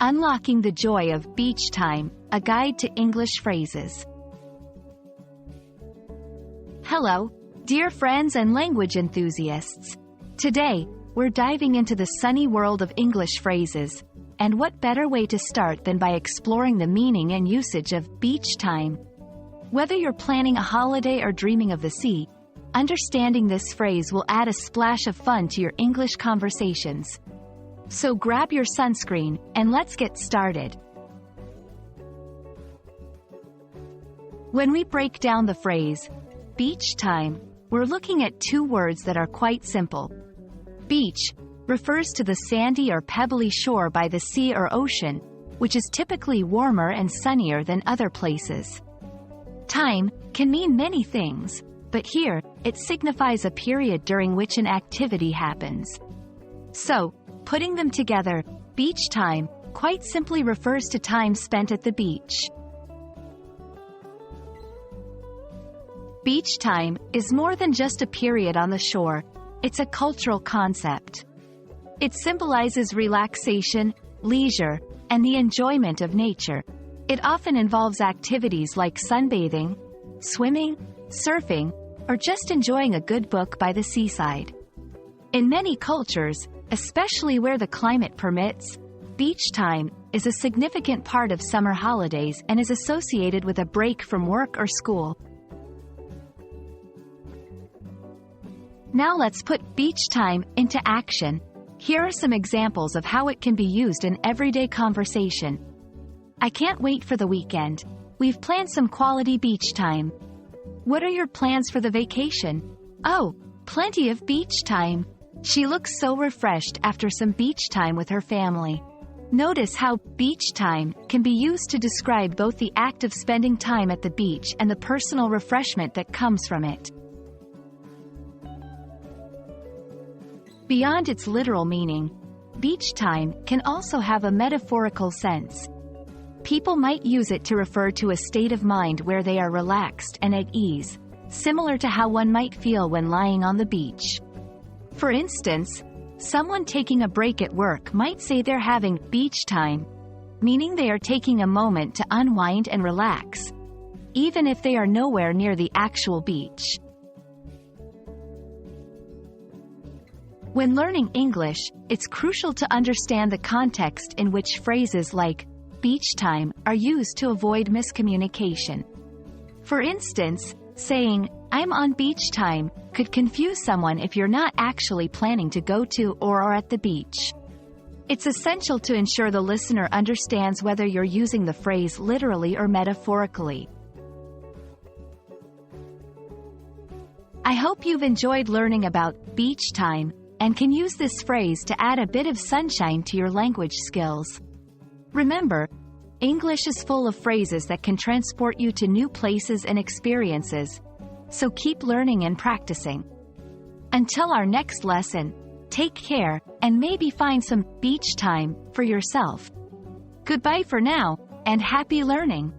Unlocking the Joy of Beach Time, a guide to English phrases. Hello, dear friends and language enthusiasts. Today, we're diving into the sunny world of English phrases, and what better way to start than by exploring the meaning and usage of beach time. Whether you're planning a holiday or dreaming of the sea, understanding this phrase will add a splash of fun to your English conversations. So grab your sunscreen, and let's get started. When we break down the phrase, beach time, we're looking at two words that are quite simple. Beach refers to the sandy or pebbly shore by the sea or ocean, which is typically warmer and sunnier than other places. Time can mean many things, but here, it signifies a period during which an activity happens. So, putting them together, beach time quite simply refers to time spent at the beach. Beach time is more than just a period on the shore. It's a cultural concept. It symbolizes relaxation, leisure, and the enjoyment of nature. It often involves activities like sunbathing, swimming, surfing, or just enjoying a good book by the seaside. In many cultures, especially where the climate permits, beach time is a significant part of summer holidays and is associated with a break from work or school. Now let's put beach time into action. Here are some examples of how it can be used in everyday conversation. I can't wait for the weekend. We've planned some quality beach time. What are your plans for the vacation? Oh, plenty of beach time. She looks so refreshed after some beach time with her family. Notice how beach time can be used to describe both the act of spending time at the beach and the personal refreshment that comes from it. Beyond its literal meaning, beach time can also have a metaphorical sense. People might use it to refer to a state of mind where they are relaxed and at ease, similar to how one might feel when lying on the beach. For instance, someone taking a break at work might say they're having beach time, meaning they are taking a moment to unwind and relax, even if they are nowhere near the actual beach. When learning English, it's crucial to understand the context in which phrases like beach time are used to avoid miscommunication. For instance, saying, "I'm on beach time," could confuse someone if you're not actually planning to go to or are at the beach. It's essential to ensure the listener understands whether you're using the phrase literally or metaphorically. I hope you've enjoyed learning about beach time and can use this phrase to add a bit of sunshine to your language skills. Remember, English is full of phrases that can transport you to new places and experiences, so keep learning and practicing. Until our next lesson, take care, and maybe find some beach time for yourself. Goodbye for now, and happy learning!